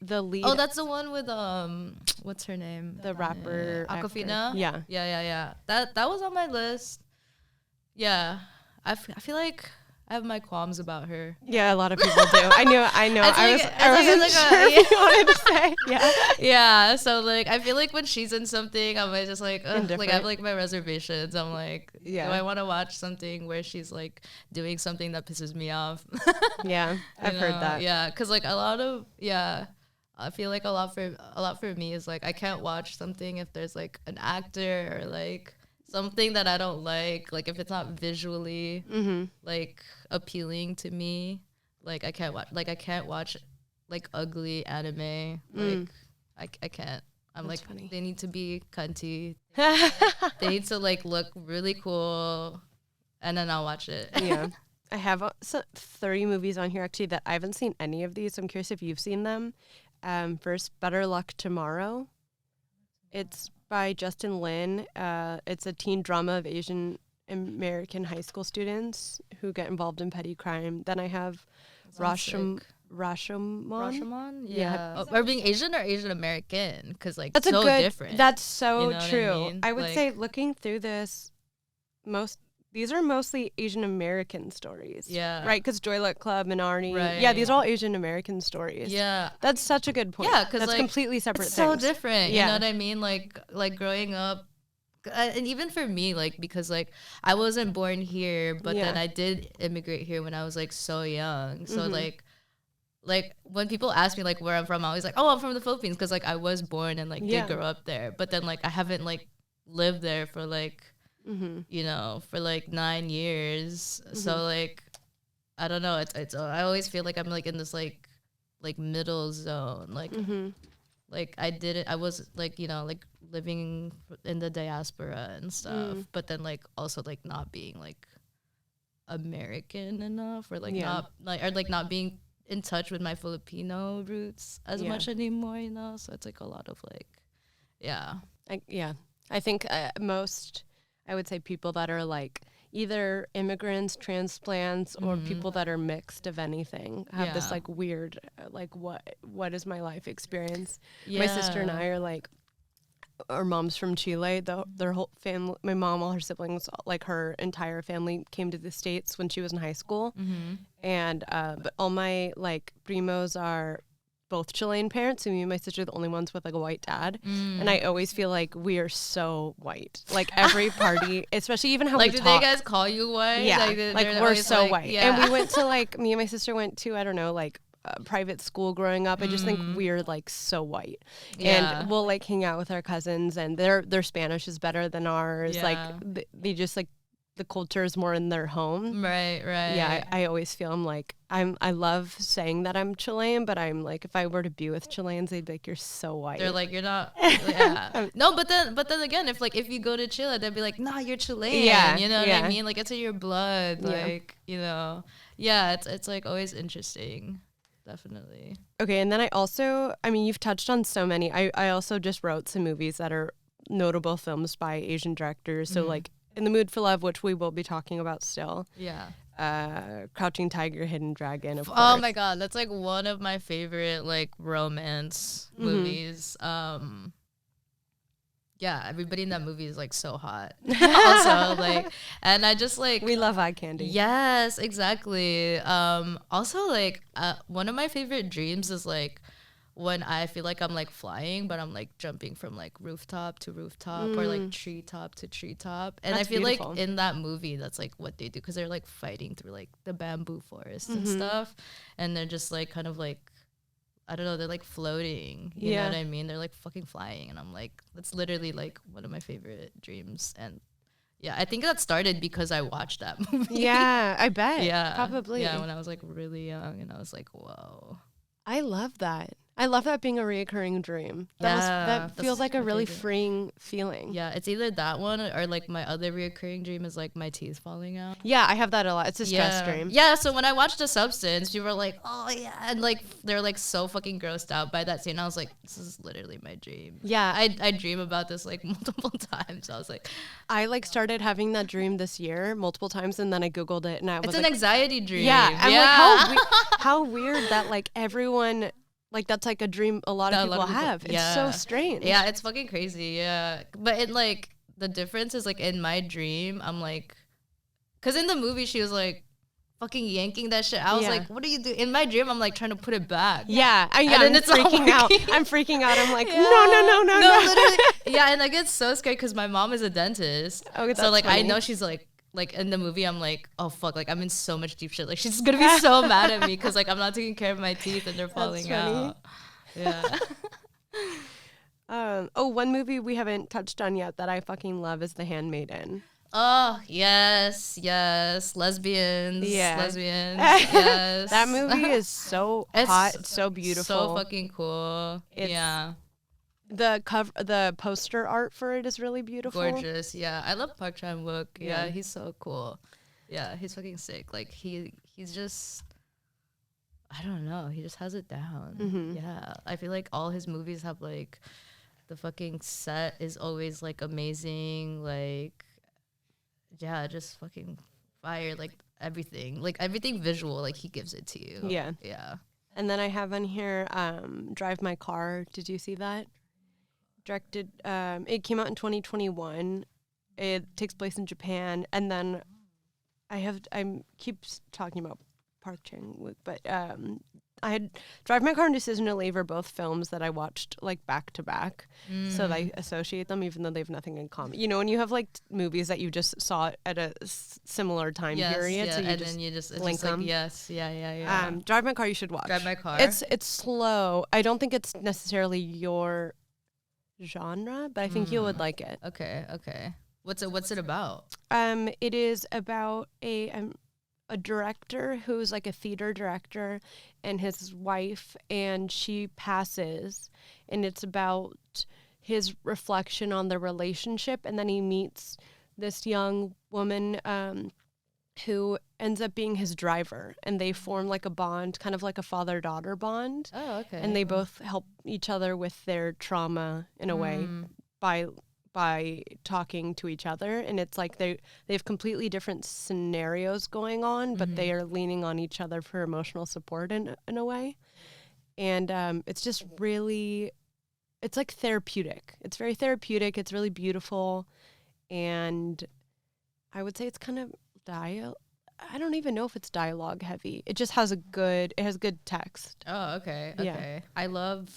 the lead. Oh, that's the one with what's her name? The rapper Aquafina. Yeah. Yeah. That was on my list. Yeah, I feel like I have my qualms about her. Yeah, a lot of people do. I know. I wasn't sure if you wanted to say. Yeah. Yeah. So like, I feel like when she's in something, I'm just like, ugh, like I have Indifferent. like my reservations. I'm like, Yeah. do I want to watch something where she's like doing something that pisses me off? Yeah, I've heard that. Yeah, because like I feel like a lot for me is like I can't watch something if there's like an actor or like something that I don't like if it's not visually like appealing to me, like I can't watch like ugly anime. Like I can't. I'm That's like funny. They need to be cunty. They need to like look really cool, and then I'll watch it. Yeah. I have 30 movies on here actually that I haven't seen any of these. So I'm curious if you've seen them. First, Better Luck Tomorrow. It's by Justin Lin. It's a teen drama of Asian American high school students who get involved in petty crime. Then I have Rashomon. Rashomon? Yeah. Oh, are being Asian or Asian American? Because like That's so different. That's so You know what I true. mean? I would Like- say looking through this, these are mostly Asian American stories. Yeah. Right? Because Joylet Club and Arnie. Right. Yeah, these are all Asian American stories. Yeah. That's such a good point. Yeah, 'cause, that's like, completely separate It's things. so different. Yeah. You know what I mean? Like growing up, and even for me, like because like I wasn't born here, but then Yeah. I did immigrate here when I was like so young. So like when people ask me like where I'm from, I'm always like, oh, I'm from the Philippines, because like I was born and like Yeah. did grow up there. But then like I haven't like lived there for like for like 9 years. So like I don't know. It's I always feel like I'm like in this like middle zone. Like I was like like living in the diaspora and stuff, but then like also like not being like American enough, or like Yeah. not being in touch with my Filipino roots as Yeah. much anymore, so it's like a lot of like I think most, I would say people that are like either immigrants, transplants, or people that are mixed of anything have this Yeah. like weird, like what is my life experience? My sister and I are like, our mom's from Chile. Their whole family, my mom, all her siblings, like her entire family came to the States when she was in high school. And but all my like primos are both Chilean parents, and me and my sister are the only ones with like a white dad. And I always feel like we are so white. Like every party, especially even how like we do talk. they guys call you white? Yeah, they're we're always so like- white. yeah. And we went to like, me and my sister went to, I don't know, like private school growing up. I just think we're like so white. Yeah. And we'll like hang out with our cousins, and their Spanish is better than ours. Yeah. Like they just like the culture is more in their home. Right. Yeah, I always feel I love saying that I'm Chilean, but I'm like, if I were to be with Chileans, they'd be like, you're so white. They're like, you're not. Yeah. No, but then again, if you go to Chile, they'd be like, nah, you're Chilean. Yeah, You know what yeah. I mean? Like, it's in your blood. Yeah. Like, you know. Yeah, it's like always interesting. Definitely. Okay, and then you've touched on so many. I also just wrote some movies that are notable films by Asian directors. So like In the Mood for Love, which we will be talking about still. Yeah. Crouching Tiger, Hidden Dragon, of course. Oh my God, that's like one of my favorite like romance movies. Yeah, everybody in that movie is like so hot. Also, like, and I just like We love eye candy. Yes, exactly. Also, like, one of my favorite dreams is like when I feel like I'm like flying, but I'm like jumping from like rooftop to rooftop or like treetop to treetop. And That's I feel beautiful. like in that movie, that's like what they do because they're like fighting through like the bamboo forest and stuff. And they're just like kind of like, I don't know, they're like floating. You know what I mean? They're like fucking flying. And I'm like, that's literally like one of my favorite dreams. And yeah, I think that started because I watched that movie. Yeah, I bet. Yeah. Probably. Yeah, when I was like really young and I was like, whoa. I love that. I love that being a reoccurring dream. That feels like a really freeing feeling. Yeah, it's either that one or like my other reoccurring dream is like my teeth falling out. Yeah, I have that a lot. It's a stress dream. Yeah, so when I watched The Substance, people were like, oh yeah, and like they're like so fucking grossed out by that scene. I was like, this is literally my dream. Yeah. I dream about this like multiple times. I was like, I like started having that dream this year multiple times, and then I Googled it and I was it's like, an anxiety dream. yeah, I'm like, how weird that like everyone, like that's like a dream a lot of people have. It's so strange. Yeah, it's fucking crazy. Yeah, but it like the difference is like in my dream, I'm like, because in the movie she was like fucking yanking that shit. I was like, what are you doing? In my dream, I'm like trying to put it back. Yeah, I'm it's not freaking out. working. I'm freaking out. I'm like, no. Literally. Yeah, and I get so scared because my mom is a dentist. Okay, so like funny. I know she's like in the movie, I'm like, oh fuck, like I'm in so much deep shit. Like she's gonna be so mad at me because like I'm not taking care of my teeth and they're falling out. Yeah. One movie we haven't touched on yet that I fucking love is The Handmaiden. Oh yes, lesbians. Yeah. Lesbians. Yes. That movie is so hot, so beautiful, so fucking cool. Yeah. The poster art for it is really beautiful. Gorgeous. Yeah, I love Park Chan-wook. Yeah, he's so cool. Yeah, he's fucking sick. Like he's just, I don't know, he just has it down. Yeah, I feel like all his movies have like the fucking set is always like amazing. Like, yeah, just fucking fire. Like everything visual. Like he gives it to you. Yeah. And then I have on here Drive My Car. Did you see that? Directed, it came out in 2021. It takes place in Japan, and then I keep talking about Park Chan-wook, but I had Drive My Car and Decision to Leave are both films that I watched like back to back, so I associate them even though they have nothing in common. You know, when you have like movies that you just saw at a similar time period, so then you just link them. Like, yeah. Drive My Car, you should watch. Drive My Car. It's slow. I don't think it's necessarily your genre, but I think you would like it. Okay. What's it about? It is about a director who's like a theater director and his wife, and she passes, and it's about his reflection on the relationship, and then he meets this young woman who ends up being his driver, and they form like a bond, kind of like a father-daughter bond. Oh, okay. And they both help each other with their trauma in a way by talking to each other. And it's like they have completely different scenarios going on, but they are leaning on each other for emotional support in a way. And it's just really, it's like therapeutic. It's very therapeutic. It's really beautiful. And I would say it's kind of I don't even know if it's dialogue heavy. It just has good text. Oh, okay. Yeah. I love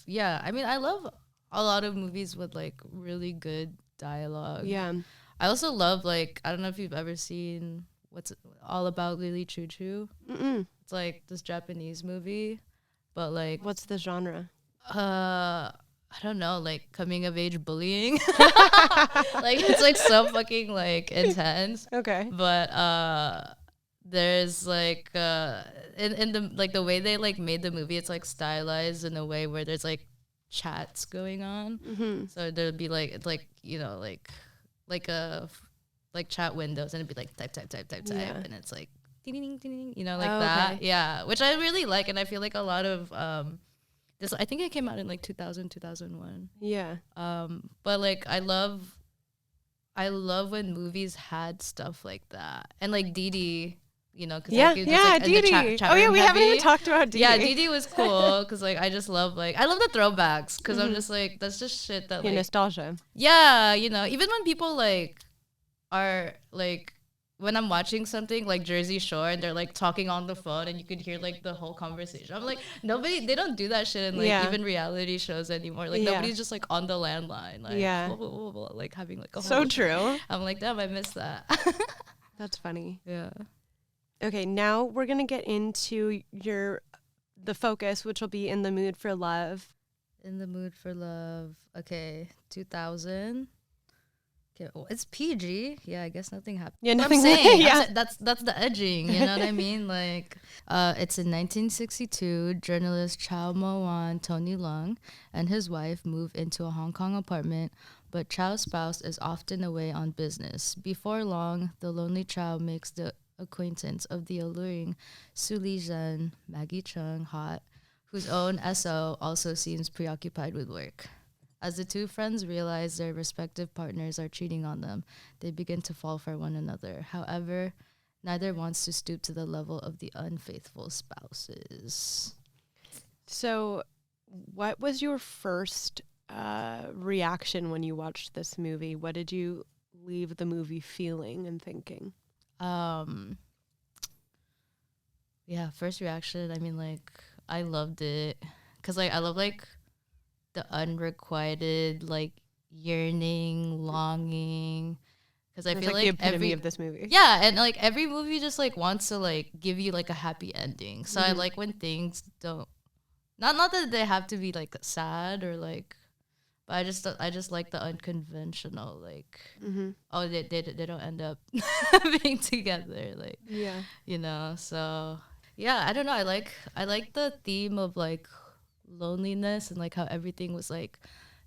a lot of movies with like really good dialogue. Yeah. I also love like, I don't know if you've ever seen what's All About Lily Choo Choo. It's like this Japanese movie, but like, What's the genre? I don't know, like coming of age bullying. Like it's like so fucking like intense. Okay. But there's like in the like the way they like made the movie, it's like stylized in a way where there's like chats going on. Mm-hmm. So there'd be like it's like, you know, like chat windows, and it'd be like type, Yeah. and it's like ding, ding, ding, ding, you know, like Oh, that. okay. Yeah, which I really like, and I feel like a lot of this, I think it came out in like 2001. Yeah. But like I love when movies had stuff like that, and like Dee, you know, because Yeah, like, it was, yeah, like, in the Dee. chat Oh yeah, room we haven't even heavy. talked about Dee. Yeah, Dee was cool because like I just love like I love the throwbacks because I'm Mhm. just like that's just shit that Yeah, like nostalgia. yeah, you know, even when people like are like when I'm watching something like Jersey Shore and they're like talking on the phone and you could hear like the whole conversation. I'm like, they don't do that shit in like Yeah. even reality shows anymore. Like Yeah. nobody's just like on the landline, like Yeah. blah, blah, blah, blah, like having like a So whole true. I'm like, damn, I miss that. That's funny. Yeah. Okay, now we're gonna get into the focus, which will be in the mood for love. In the mood for love. Okay, 2000. Okay, well, it's PG. Yeah, I guess nothing happened. Yeah, But nothing- I'm saying, yeah. that's the edging. You know what I mean? Like, it's in 1962. Journalist Chow Mo-wan, Tony Leung, and his wife move into a Hong Kong apartment, but Chow's spouse is often away on business. Before long, the lonely Chow makes the acquaintance of the alluring Su Li Zhen, Maggie Chung, hot, whose own SO also seems preoccupied with work. As the two friends realize their respective partners are cheating on them, they begin to fall for one another. However, neither wants to stoop to the level of the unfaithful spouses. So, what was your first reaction when you watched this movie? What did you leave the movie feeling and thinking? Yeah, first reaction, I mean, like, I loved it. Because, like, I love, like, the unrequited, like, yearning, longing. Because I It's feel like the like epitome of this movie. yeah, and like every movie just like wants to like give you like a happy ending. So I Mhm. like when things don't, not that they have to be like sad or like, but I just like the unconventional, like, Mm-hmm. oh, they don't end up being together, like, Yeah. you know. So yeah, I don't know, I like the theme of like loneliness and like how everything was like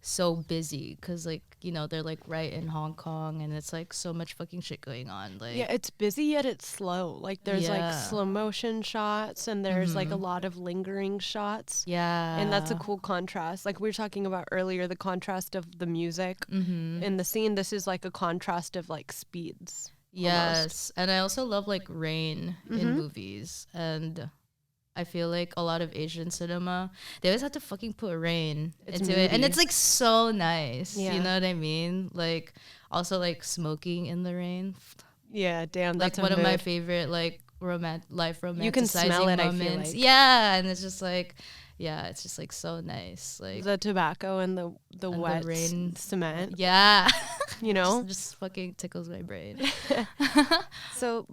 so busy because like, you know, they're like right in Hong Kong and it's like so much fucking shit going on, like Yeah, it's busy yet it's slow. Like there's like Yeah. slow motion shots and there's like a Mhm. lot of lingering shots. yeah, And that's a cool contrast. Like we were talking about earlier, the contrast of the music mm-hmm. in the scene. This is like a contrast of like speeds. Yes, and I also love like rain Mhm. in movies, and I feel like a lot of Asian cinema, they always have to fucking put rain It's into it, and moody. it's like so nice. Yeah. You know what I mean? Like also like smoking in the rain, Yeah, damn. like That's one a of my mood. favorite like life romanticizing You can smell it, I feel moments. like. Yeah, and it's just like, yeah, it's just like so nice. Like The tobacco and the and the wet rain. cement, yeah, you know? just fucking tickles my brain. So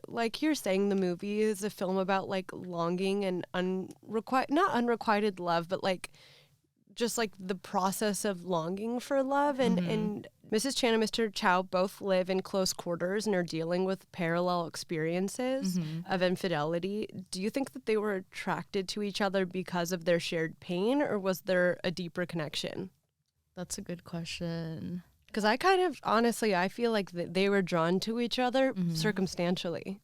like you're saying, the movie is a film about like longing and not unrequited love, but like just like the process of longing for love. And Mrs. Chan and Mr. Chow both live in close quarters and are dealing with parallel experiences of infidelity. Do you think that they were attracted to each other because of their shared pain, or was there a deeper connection? That's a good question. Because I kind of, honestly, I feel like they were drawn to each other circumstantially.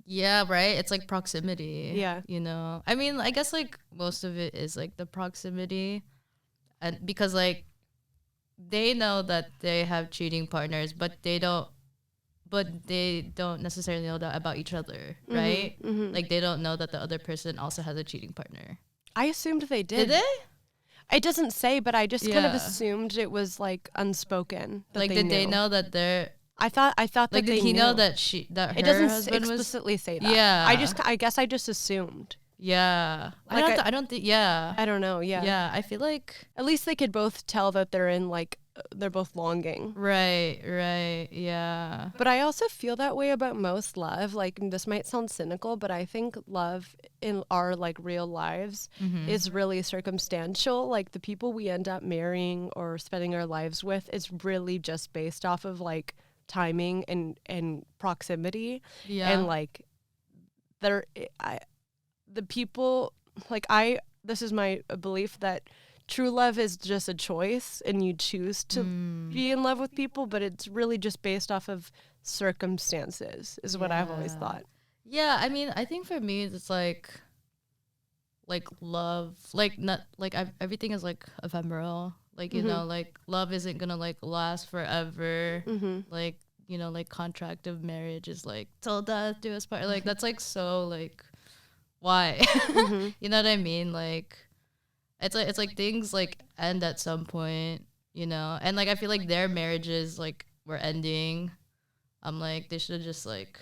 Yeah, right? It's like proximity. Yeah. You know? I mean, I guess like most of it is like the proximity. And because like they know that they have cheating partners, but they don't necessarily know that about each other, right? Like they don't know that the other person also has a cheating partner. I assumed they did. Did they? It doesn't say, but I just kind of Yeah. assumed it was like unspoken. That Like they did they knew. know that they're I thought like that did they he know knew. that her It doesn't husband was explicitly say that. Yeah. I guess I just assumed. Yeah. Like I don't think yeah. I don't know. Yeah. Yeah, I feel like At least they could both tell that they're in like longing. Right. Yeah. But I also feel that way about most love. Like, this might sound cynical, but I think love in our like real lives is really circumstantial. Like, the people we end up marrying or spending our lives with is really just based off of like timing and proximity. Yeah. And like the people, like, this is my belief that true love is just a choice and you choose to be in love with people, but it's really just based off of circumstances is what I've always thought. Yeah, I mean, I think for me it's like love, like not like everything is like ephemeral. Like, you know, like love isn't gonna like last forever. Like, you know, like contract of marriage is like till death do us part. Like, that's like so like why? You know what I mean? Like it's like things like end at some point, you know? And like I feel like their marriages like were ending. I'm like they should have just like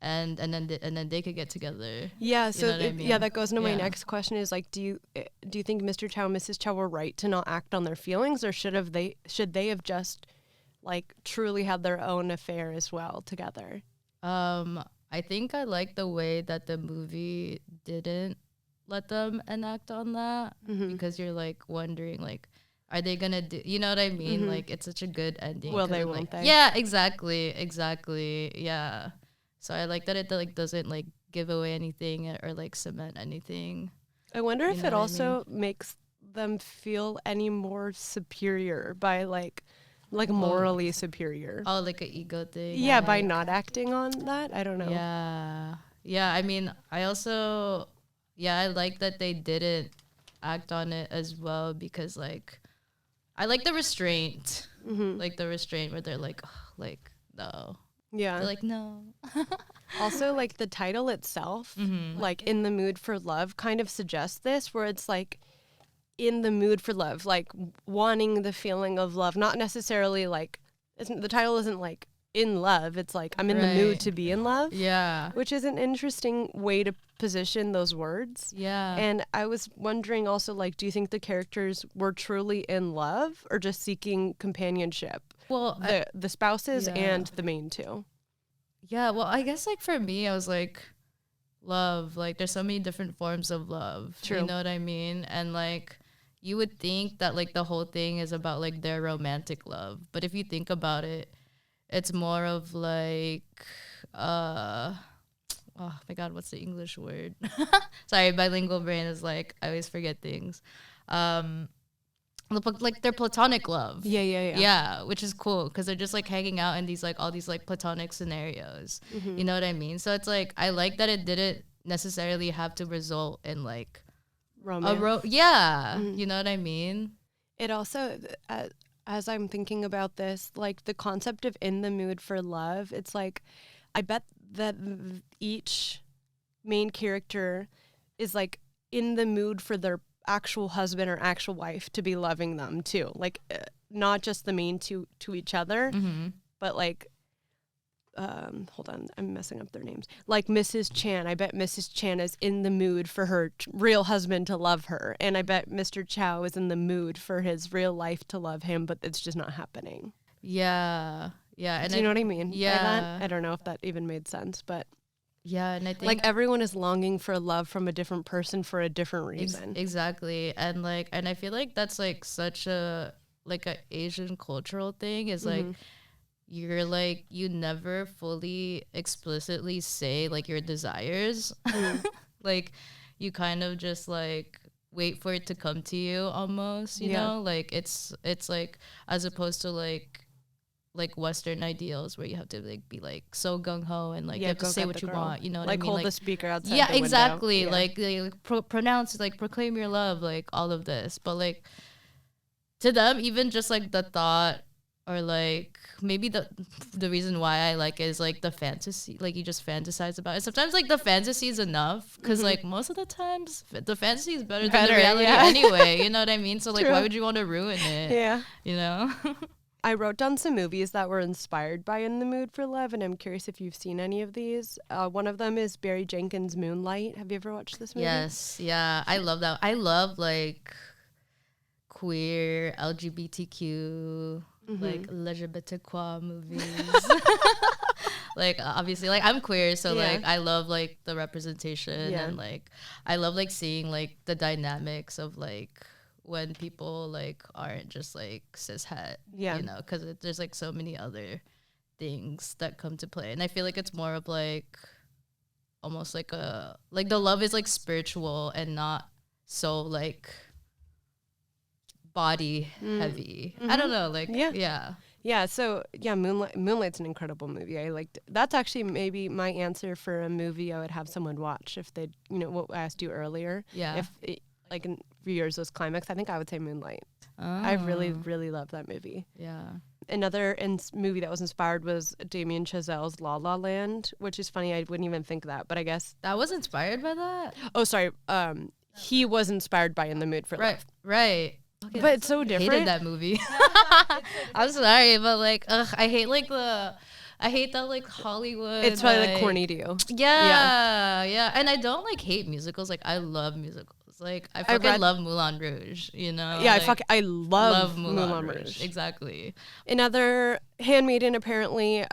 end and then they could get together. Yeah, so you know what I mean? yeah, that goes into my next question is like do you think Mr. Chow and Mrs. Chow were right to not act on their feelings, or should they have just like truly had their own affair as well together? I think I like the way that the movie didn't let them enact on that, because you're like wondering like are they gonna do, you know what I mean? Like it's such a good ending. Will they, won't like, they? Yeah, exactly. Yeah. So I like that it like doesn't like give away anything or like cement anything. I wonder if know it what I also makes them feel any more superior by like morally superior. Oh, like an ego thing. Yeah, by like, not acting on that. I don't know. Yeah. I mean, I also, I like that they didn't act on it as well, because like, I like the restraint, like the restraint where they're like, no. Yeah. They're like, no. Also, like the title itself, like In the Mood for Love, kind of suggests this, where it's like in the mood for love, like wanting the feeling of love, not necessarily like, the title isn't like in love, it's like I'm in the mood to be in love. Yeah. Which is an interesting way to position those words. Yeah. And I was wondering also, like, do you think the characters were truly in love or just seeking companionship? Well, the spouses and the main two. Yeah, well, I guess like for me, I was like, love, like there's so many different forms of love. True. You know what I mean? And like you would think that like the whole thing is about like their romantic love, but if you think about it, it's more of like oh my god, what's the English word? Sorry, bilingual brain is like I always forget things. Like their platonic love. Yeah, which is cool because they're just like hanging out in these like all these like platonic scenarios. You know what I mean? So it's like I like that it didn't necessarily have to result in like romance. You know what I mean? It also, as I'm thinking about this, like the concept of in the mood for love, it's like I bet that each main character is like in the mood for their actual husband or actual wife to be loving them too, like not just the main two to each other, but like hold on, I'm messing up their names, like Mrs. Chan. I bet Mrs. Chan is in the mood for her real husband to love her, and I bet Mr. Chow is in the mood for his real life to love him, but it's just not happening. And do you know what I mean? Yeah, I don't know if that even made sense, but yeah, and I think like everyone is longing for love from a different person for a different reason. Exactly. And like, and I feel like that's like such a like a Asian cultural thing is like you're like you never fully explicitly say like your desires. Like you kind of just like wait for it to come to you almost, you know? Like it's like as opposed to like Western ideals where you have to like be like so gung-ho and like you have to say what you want, you know what I mean? Hold like the speaker outside yeah, the exactly. window. Like they pronounce, like proclaim your love, like all of this. But like to them, even just like the thought or like maybe the reason why I like it is like the fantasy, like you just fantasize about it. Sometimes like the fantasy is enough because like most of the times the fantasy is better than the reality anyway, you know what I mean? So like why would you want to ruin it? You know? I wrote down some movies that were inspired by In the Mood for Love, and I'm curious if you've seen any of these. One of them is Barry Jenkins' Moonlight. Have you ever watched this movie? Yes, yeah. I love that. I love like queer LGBTQ like LGBTQ movies. Like obviously like I'm queer, so like I love like the representation and like I love like seeing like the dynamics of like when people like aren't just like cishet, you know, because there's like so many other things that come to play, and I feel like it's more of like almost like a like the love is like spiritual and not so like body heavy. I don't know, like so Moonlight's an incredible movie. I liked that's actually maybe my answer for a movie I would have someone watch if they, you know, what I asked you earlier, if it, like in yours was climax, I think I would say Moonlight. I really love that movie. Another movie that was inspired was Damien Chazelle's La La Land, which is funny, I wouldn't even think that, but I guess that was inspired by that. Oh, sorry, he was inspired by In the Mood for Love. Right. Okay, but it's so different. I hated that movie. I'm sorry, but like, I hate that like Hollywood. It's probably like corny to you. Yeah. And I don't like hate musicals. Like I love musicals. Like I fucking love Moulin Rouge. You know. Yeah, like, I love Moulin Rouge. Exactly. Another Handmaiden apparently.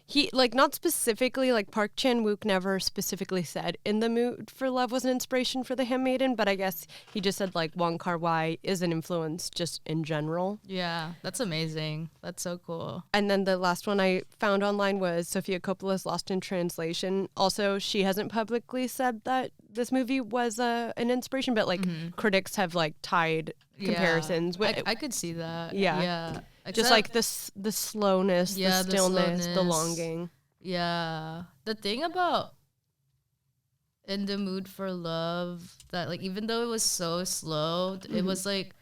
He, like, not specifically, like, Park Chan-wook never specifically said In the Mood for Love was an inspiration for The Handmaiden, but I guess he just said, like, Wong Kar-wai is an influence just in general. Yeah, that's amazing. That's so cool. And then the last one I found online was Sofia Coppola's Lost in Translation. Also, she hasn't publicly said that this movie was an inspiration, but, like, critics have, like, tied comparisons. I could see that. Yeah. Just like the slowness, the stillness, the longing. Yeah. The thing about In the Mood for Love, that like even though it was so slow, it was like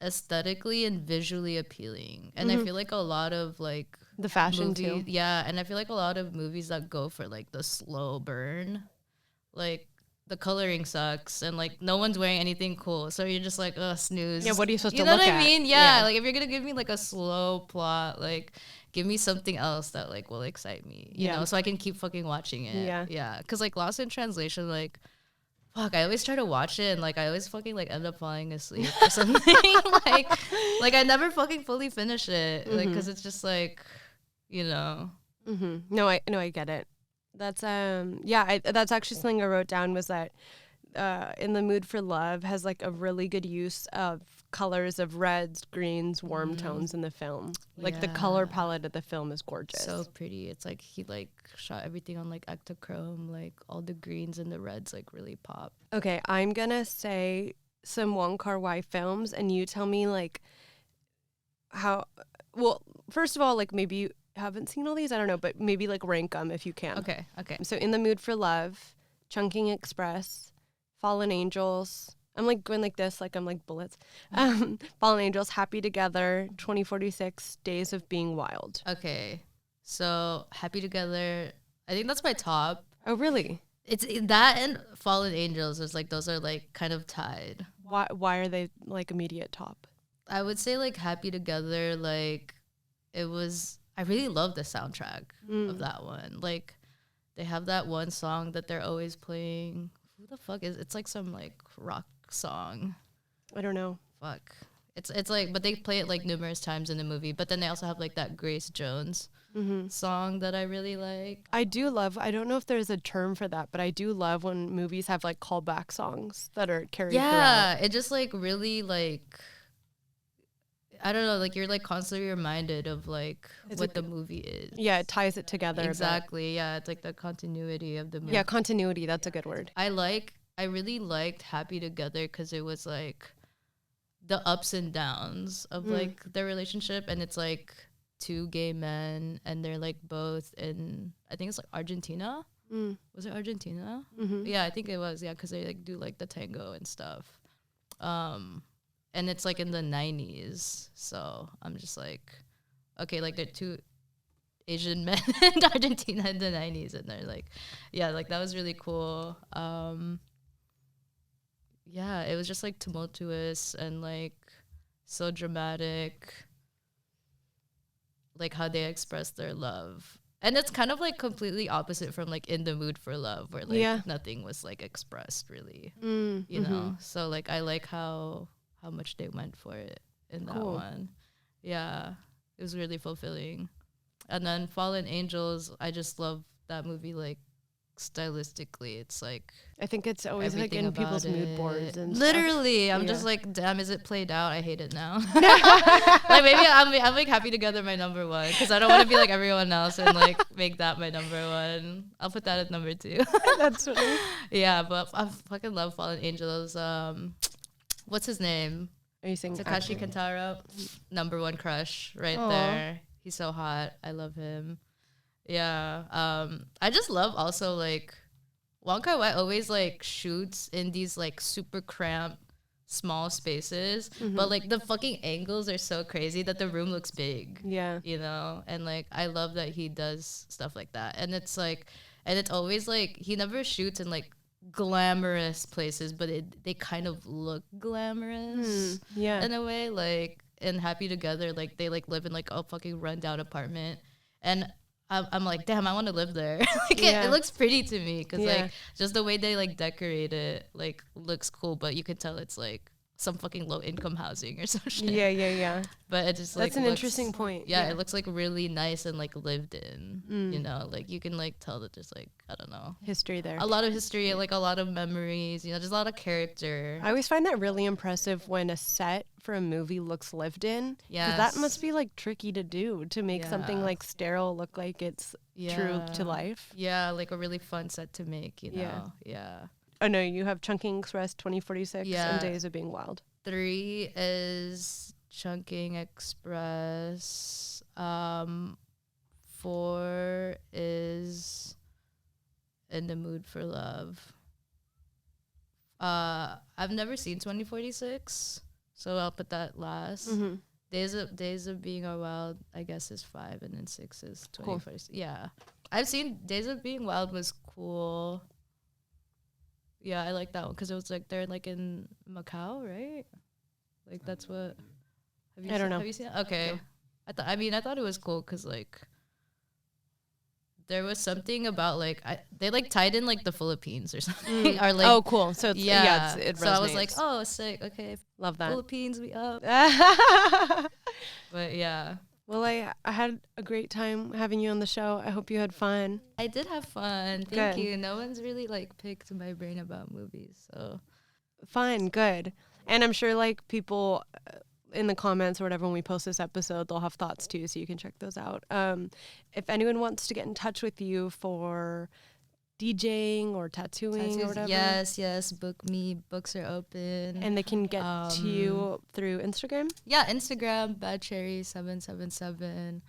aesthetically and visually appealing. And I feel like a lot of like the fashion movies, too. Yeah, and I feel like a lot of movies that go for like the slow burn, like the coloring sucks and like no one's wearing anything cool, so you're just like, oh, snooze. Yeah, what are you supposed to look at? You know what I mean? Yeah, like if you're gonna give me like a slow plot, like give me something else that like will excite me, you know, so I can keep fucking watching it. Yeah, because like Lost in Translation, like fuck, I always try to watch it and like I always fucking like end up falling asleep or something. like I never fucking fully finish it, like because it's just like, you know. No, I get it. That's that's actually something I wrote down, was that In the Mood for Love has like a really good use of colors of reds, greens, warm tones in the film. Like the color palette of the film is gorgeous. So pretty. It's like he like shot everything on like Ektachrome, like all the greens and the reds like really pop. Okay, I'm gonna say some Wong Kar-wai films and you tell me like how, well, first of all, like maybe you haven't seen all these, I don't know, but maybe like rank them if you can. Okay. So In the Mood for Love, Chungking Express, Fallen Angels. I'm like going like this, like I'm like bullets. Fallen Angels, Happy Together, 2046, Days of Being Wild. Okay, so Happy Together, I think that's my top. Oh, really? It's that and Fallen Angels is like, those are like kind of tied. Why are they like immediate top? I would say like Happy Together, like it was, I really love the soundtrack of that one. Like they have that one song that they're always playing. Who the fuck is it's like some like rock song. I don't know. Fuck. It's like, but they play it like numerous times in the movie. But then they also have like that Grace Jones song that I really like. I do love, I don't know if there's a term for that, but I do love when movies have like callback songs that are carried throughout. Yeah, it just like really like, I don't know, like you're like constantly reminded of like what the movie is. Yeah, it ties it together. Exactly. Yeah, it's like the continuity of the movie. Yeah, continuity. That's a good word. I really liked Happy Together because it was like the ups and downs of like their relationship, and it's like two gay men and they're like both in, I think it's like Argentina. Was it Argentina? Yeah, I think it was. Yeah, because they like do like the tango and stuff. And it's like in the 90s. So I'm just like, okay, like they're two Asian men in Argentina in the 90s. And they're like, yeah, like that was really cool. Yeah, it was just like tumultuous and like so dramatic. Like how they expressed their love. And it's kind of like completely opposite from like In the Mood for Love, where like nothing was like expressed really, you know? So like I like how how much they went for it in that Cool. one. Yeah, it was really fulfilling. And then Fallen Angels, I just love that movie, like, stylistically. It's like I think it's always like everything in people's about mood it. boards and Literally, I'm Yeah. just like, damn, is it played out? I hate it now. Like, maybe I'm like happy together my number one, because I don't want to be like everyone else and like make that my number one. I'll put that at number 2. stuff. That's funny. Yeah, but I fucking love Fallen Angels. What's his name? Are you saying Takashi Kantaro, number 1 crush right Aw. there. He's so hot. I love him. Yeah. I just love also like Wong Kar-wai always like shoots in these like super cramped small spaces, but like the fucking angles are so crazy that the room looks big. Yeah. You know, and like I love that he does stuff like that. And it's like, and it's always like he never shoots in like glamorous places, but they kind of look glamorous Yeah. in a way. Like in Happy Together, like they like live in like a fucking rundown apartment, and I'm like, damn, I want to live there. Like Yeah. it looks pretty to me, because Yeah. like just the way they like decorate it like looks cool, but you can tell it's like some fucking low income housing or some shit. Yeah. But it just like That's an looks- interesting point. Yeah, it looks like really nice and like lived in. You know, like you can like tell that there's like, I don't know, History there. a lot of history, like a lot of memories. You know, there's a lot of character. I always find that really impressive when a set for a movie looks lived in. Yeah. That Yes. must be like tricky to do, to make something Yeah. like sterile look like it's true to life. Yeah, like a really fun set to make. You know. Yeah. Yeah. Oh no, you have Chungking Express 2046 Yeah. and Days of Being Wild. 3 is Chungking Express. 4 is In the Mood for Love. I've never seen 2046, so I'll put that last. Days of Being Wild, I guess, is 5, and then 6 is 2046. Yeah, I've seen Days of Being Wild was cool. Yeah, I like that one because it was like they're like in Macau, right? Like that's what. I don't know. Have you seen it? Okay. No. I thought it was cool because like there was something about like they like tied in like the Philippines or something, or like Oh, cool. So it's, yeah. it So I was like, resonates. oh, sick. Okay, Love that. Philippines, we up. But yeah, Well, I had a great time having you on the show. I hope you had fun. I did have fun. Thank Good. you. No one's really like picked my brain about movies, so Fun, good. And I'm sure like people in the comments or whatever when we post this episode, they'll have thoughts too, so you can check those out. If anyone wants to get in touch with you for DJing or tattooing or whatever, yes, book me. Books are open. and they can get to you through Instagram. Yeah, Instagram, Badcherry777.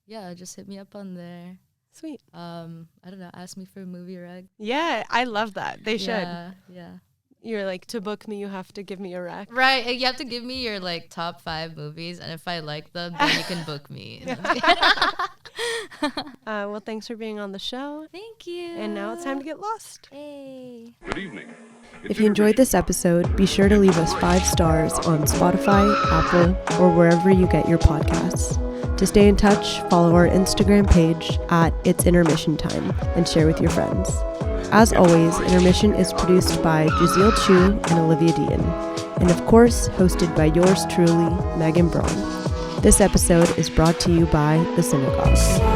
Yeah, just hit me up on there. Sweet. I don't know, ask me for a movie reg. Yeah, I love that. They should. Yeah. You're like, to book me, you have to give me a rec. Right, and you have to give me your like top 5 movies, and if I like them, then you can book me. Well, thanks for being on the show. Thank you. And now it's time to get lost. Hey. Good evening. If you enjoyed this episode, be sure to leave us 5 stars on Spotify, Apple, or wherever you get your podcasts. To stay in touch, follow our Instagram page at It's Intermission Time and share with your friends. As always, Intermission is produced by Jazeel Chu and Olivia Dean, and of course, hosted by yours truly, Megan Braun. This episode is brought to you by The Synagogue.